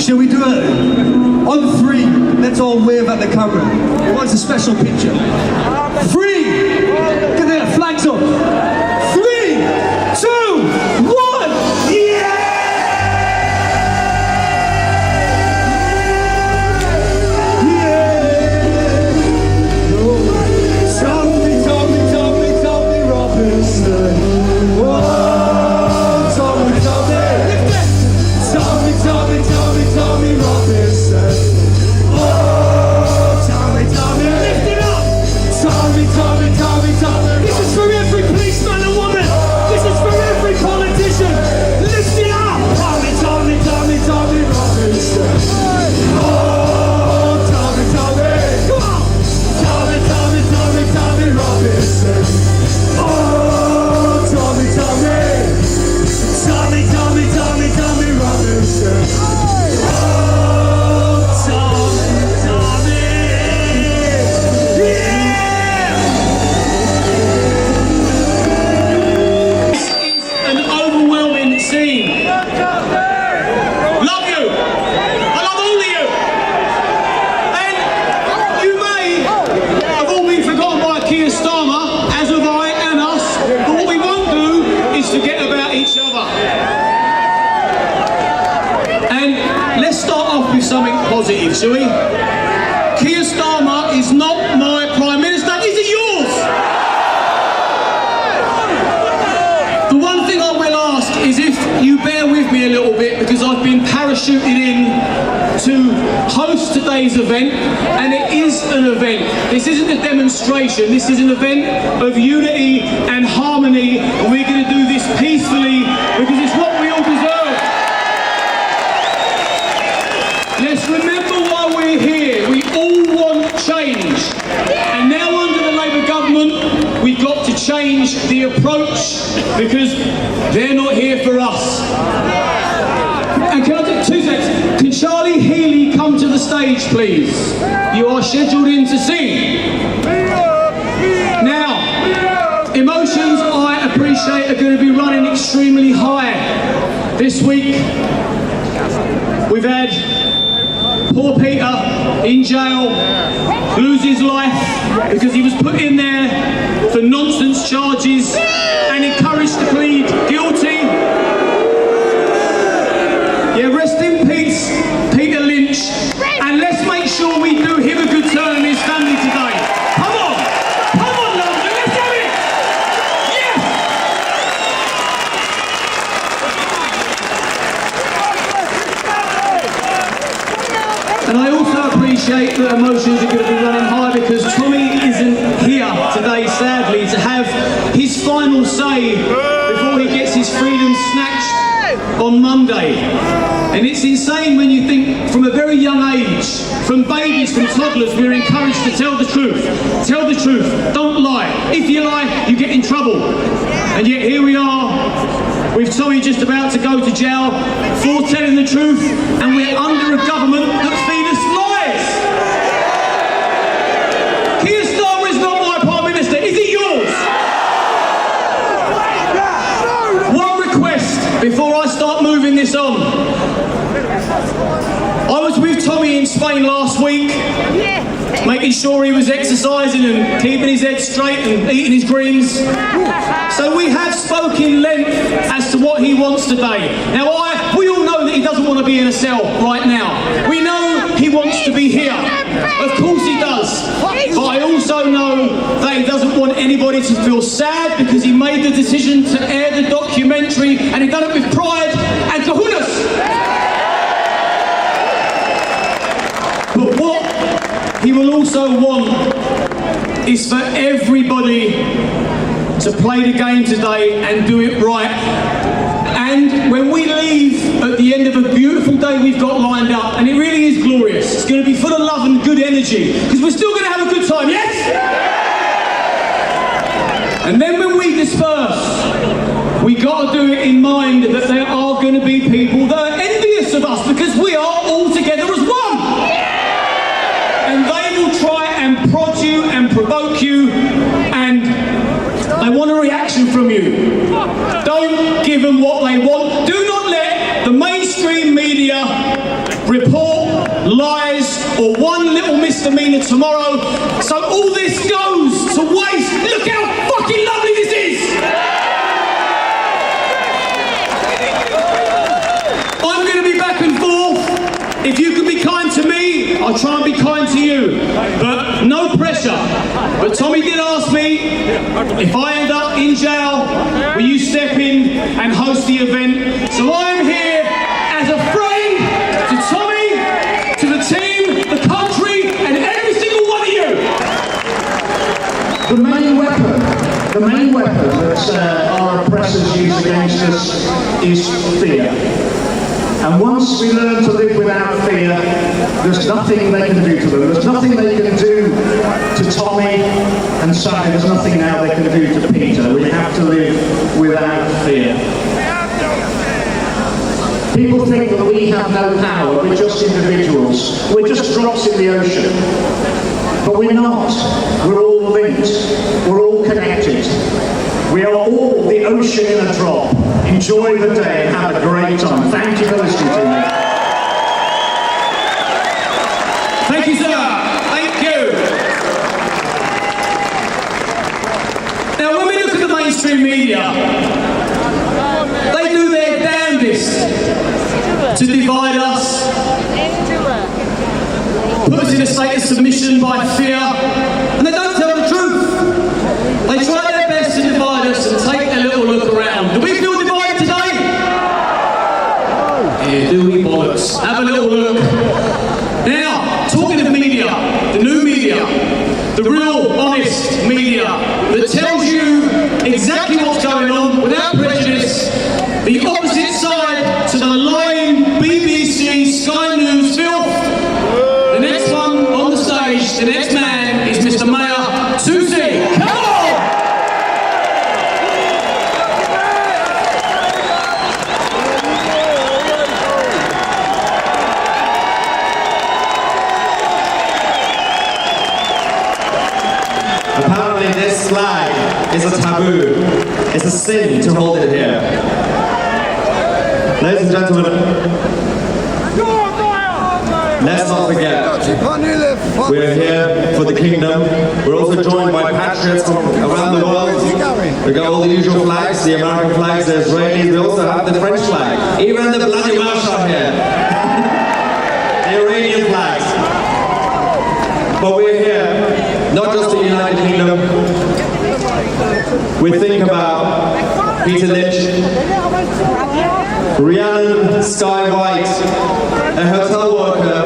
Shall we do it? On three, let's all wave at the camera. Who wants a special picture? Three! Get the flags up. 3, 2, 1! Yeah! Tommy Robinson. Whoa, Tommy Robinson. Oh, lift it up. Tommy. This is for every policeman and woman. This is for every politician. Lift it up. Tommy Robinson. Oh, Tommy. Come on. Tommy Robinson. Oh, Tommy Robinson. Something positive, shall we? Keir Starmer is not my Prime Minister, is it yours? The one thing I will ask is if you bear with me a little bit, because I've been parachuted in to host today's event, and it is an event. This isn't a demonstration, this is an event of unity and harmony, and we're going to do this peacefully because it's what we all deserve. Let's remember why we're here. We all want change. And now under the Labour government, we've got to change the approach because they're not here for us. And can I take 2 seconds? Can Charlie Healy come to the stage, please? You are scheduled in to sing. Now, emotions, I appreciate, are going to be running extremely high. This week, we've had poor Peter in jail, lose his life because he was put in there for nonsense charges and encouraged to plead guilty. Yeah, rest in peace, Peter Lynch. And let's make sure we do him a good turn and his family today. Come on, London, let's have it! Yes! And I also appreciate that emotions are going to be running high because Tommy isn't here today, sadly, to have his final say before he gets his freedom snatched on Monday. And it's insane when you think from a very young age, from babies, from toddlers, we're encouraged to tell the truth. Tell the truth, don't lie. If you lie, you get in trouble. And yet here we are, with Tommy just about to go to jail for telling the truth, and we're under a government that feed us lies. Keir Starmer is not my Prime Minister, is it yours? One request before I start moving this on. I was with Tommy in Spain last week, making sure he was exercising and keeping his head straight and eating his greens. So we have spoken length as to what he wants today. Now we all know that he doesn't want to be in a cell right now. We know he wants to be here. Of course he does. But I also know that he doesn't want anybody to feel sad because he made the decision to air the documentary and he done it with pride and kahunas. But what he will also want is for everybody to play the game today and do it right. And when we leave at the end of a beautiful day we've got lined up, and it really is glorious, it's going to be full of love and good energy, because we're still going to have a good time, yes? And then when we disperse, we got to do it in mind that there are going to be people that are envious of us, because we are all together as one. And they will try and prod you and provoke you, and they want a reaction from you. Don't give them what they want. Do not let the mainstream media tomorrow. So all this goes to waste. Look how fucking lovely this is! I'm going to be back and forth. If you can be kind to me, I'll try and be kind to you. But no pressure. But Tommy did ask me, if I end up in jail, will you step in and host the event? So I am here as a friend to Tommy, to the team, the country, and every single one of you. The main weapon that our oppressors use against us is fear. And once we learn to live without fear, there's nothing they can do to them. There's nothing they can do to Tommy, and sadly there's nothing now they can do to Peter. We have to live without fear. People think that we have no power, we're just individuals. We're just drops in the ocean. But we're not. We're all linked. We're all connected. We are all the ocean in a drop. Enjoy the day and have a great time. Thank you for listening to me. Thank you, sir. Thank you. Now, when we look at the mainstream media, they do their damnedest to divide us, put us in a state of submission by fear, and they don't tell the truth. They try their best to divide us and take a little look around. Do we feel divided today? Yeah, do we, bollocks? Have a little look. Now, talking of media, the new media, the real honest media that tells you exactly what's going on without prejudice, the opposite side to the lying BBC, Sky News filth. The next one on the stage, the next man is Mr. Mayor Susie. Come on! Apparently this flag is a taboo. It's a sin to hold it here. Ladies and gentlemen, let's not forget, we're here for the kingdom. We're also joined by patriots from around the world. We've got all the usual flags, the American flags, the Israelis, we also have the French flag. Even the bloody Welsh are here. The Iranian flags. But we're here, not just the United Kingdom. We think about Peter Lynch, Rhiannon Sky White, a hotel worker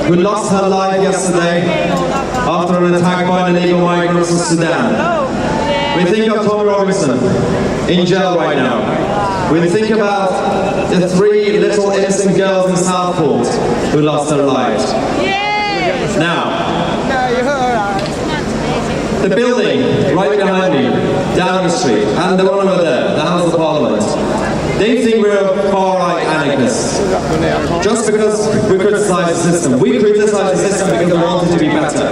who lost her life yesterday after an attack by illegal migrants in Sudan. We think of Tommy Robinson in jail right now. We think about the 3 little innocent girls in Southport who lost their lives. Now, the building right behind me, down the street, and the one over there, the House of Parliament, they think we're far-right anarchists. Just because we criticize the system. We criticize the system because we want it to be better.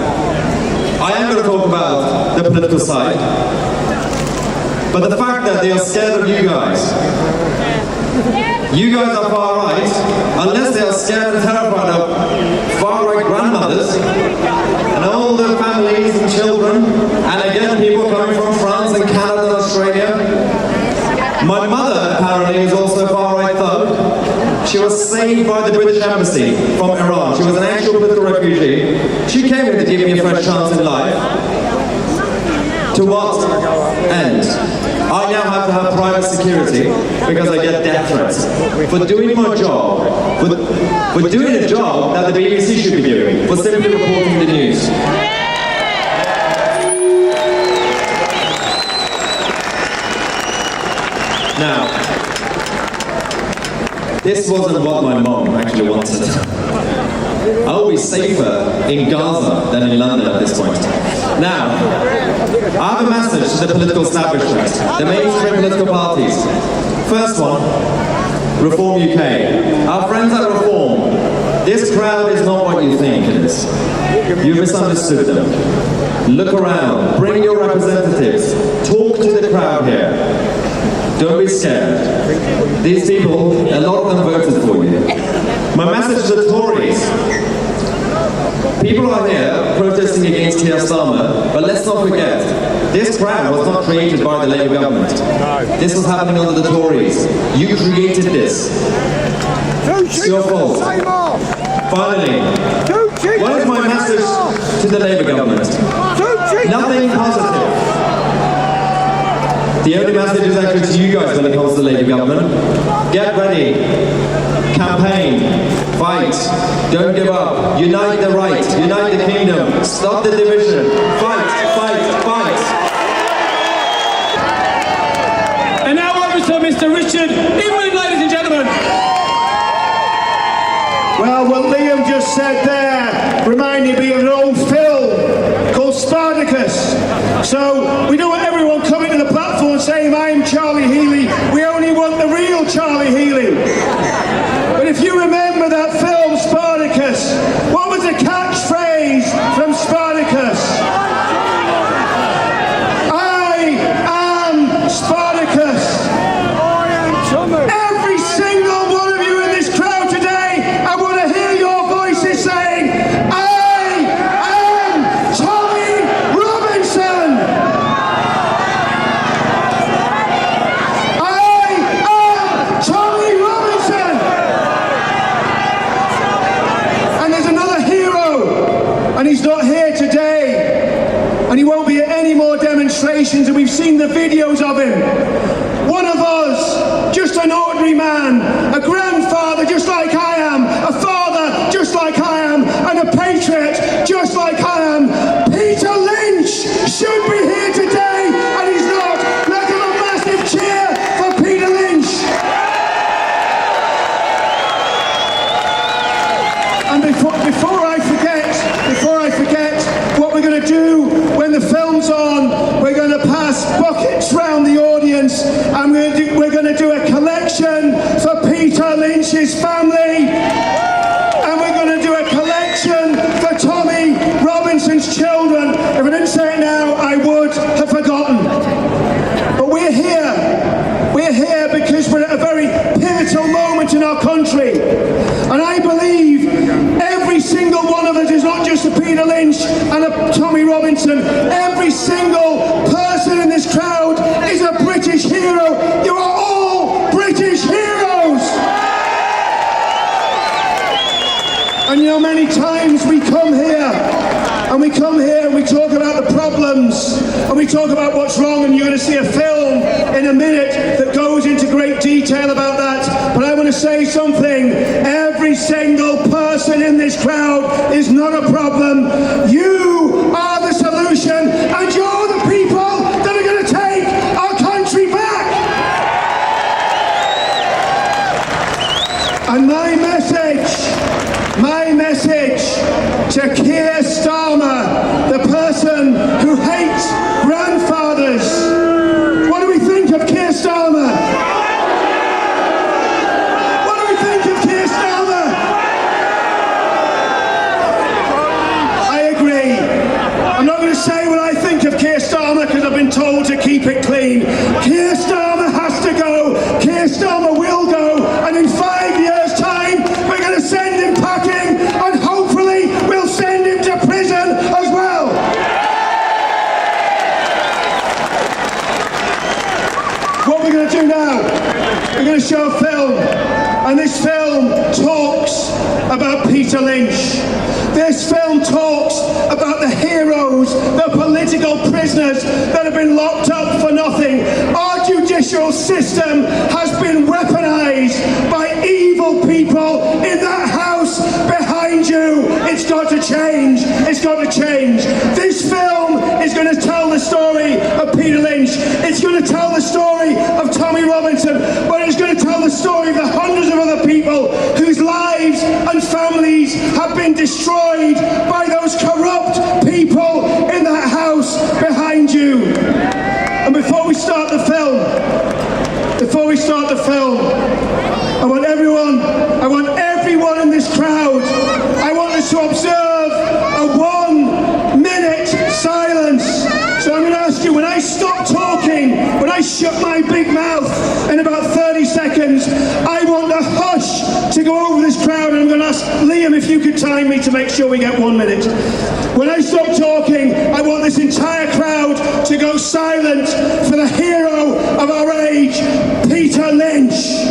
I am going to talk about the political side. But the fact that they are scared of you guys. You guys are far-right, unless they are scared and terrified of far-right grandmothers, and all the families and children, and again people coming from France and Canada and Australia. My mother apparently is also a far-right thug. She was saved by the British Embassy from Iran. She was an actual political refugee. She came here to give me a fresh chance in life. To what end? I now have to have private security because I get death threats for doing my job, for doing a job that the BBC should be doing, for simply reporting the news. Now, this wasn't what my mom actually wanted. I'll be safer in Gaza than in London at this point. Now, I have a message to the political establishment, the mainstream political parties. First one, Reform UK. Our friends at Reform, this crowd is not what you think it is. You misunderstood them. Look around, bring your representatives, talk to the crowd here. Don't be scared. These people, a lot of them voted for you. My message to the Tories, People are here protesting against Keir Starmer, but let's not forget, this crowd was not created by the Labour government. This was happening under the Tories. You created this. It's your fault. Finally, what is my message to the Labour government? Nothing positive. The only message is actually to you guys when it comes to the Labour government. Get ready. Campaign. Fight. Don't give up. Unite the right. Unite the kingdom. Stop the division. Fight, fight, fight. And now over to Mr. Richard Inman, ladies and gentlemen. Well, what Liam just said there reminded me of an old film called Spartacus. So we don't want everyone coming to the platform saying, I'm Charlie Healy. We only want the real Charlie Healy. But if you remember that film, Spartacus, what was the catchphrase from Spartacus? I am Spartacus. Every single one of you in this crowd today, I want to hear your voices saying, I am Tommy Robinson. I am Tommy Robinson. And there's another hero, and he's not here today, and he won't be at any more demonstrations, and we've seen the videos of him. One of us, just an ordinary man, a grandfather just like I am, a father just like I am, and a patriot just like I am. Peter Lynch should be here today, and he's not. Let's have a massive cheer for Peter Lynch. And before I forget what we're going to do when the film's on, we're going to pass buckets round the audience, and we're going to do a collection for Peter Lynch's family, and we're going to do a collection for Tommy Robinson's children. If I didn't say it now, I would have forgotten. But we're here because we're at a very pivotal moment in our country, and I believe every single one of us is not just a Peter Lynch and a Tommy Robinson. Every single person in this crowd is a British hero. You are all British heroes. And you know, many times we come here and we talk about the problems and we talk about what's wrong, and you're going to see a film in a minute that goes into great detail about that. But I want to say something. Every single person in this crowd is not a problem. You are the solution, and you're the people that are going to take our country back. And my message to Keir Starmer, the person who hates grandfathers. What do we think of Keir Starmer? What do we think of Keir Starmer? I agree. I'm not going to say what I think of Keir Starmer because I've been told to keep it clean. Keir Starmer has to go. Keir Starmer will go. And in 5 years' time, we're going to send him packing, and hopefully we'll send him to prison as well. What we're going to do now, we're going to show a film, and this film talks about Peter Lynch. This film talks about the heroes, the political prisoners that have been locked up for nothing. Our judicial system has been weaponized by evil people in that house behind you. It's got to change. It's got to change. This film is going to tell the story of Peter Lynch. It's going to tell the story of Tommy Robinson, but it's going to tell the story of the hundreds of other people whose lives and families have been destroyed by those corrupt people in that house behind you. And before we start the film, I want everyone in this crowd, I want us to observe a 1 minute silence. So I'm going to ask you, when I stop talking, when I shut my big mouth in about 30 seconds, I want a hush to go over this crowd, and I'm going to ask Liam, if you could time me to make sure we get 1 minute. When I stop talking, I want this entire crowd to go silent for the hero of our age, Peter Lynch.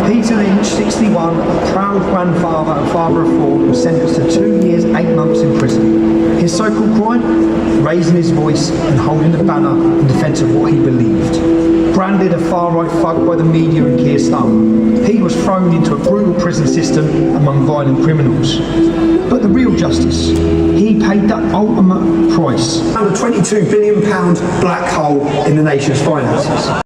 Peter Lynch, 61, proud grandfather and father of four, was sentenced to 2 years, 8 months in prison. His so-called crime? Raising his voice and holding the banner in defence of what he believed. Branded a far-right thug by the media and Keir Starmer, Pete was thrown into a brutal prison system among violent criminals. But the real justice, he paid the ultimate price. Found a £22 billion black hole in the nation's finances.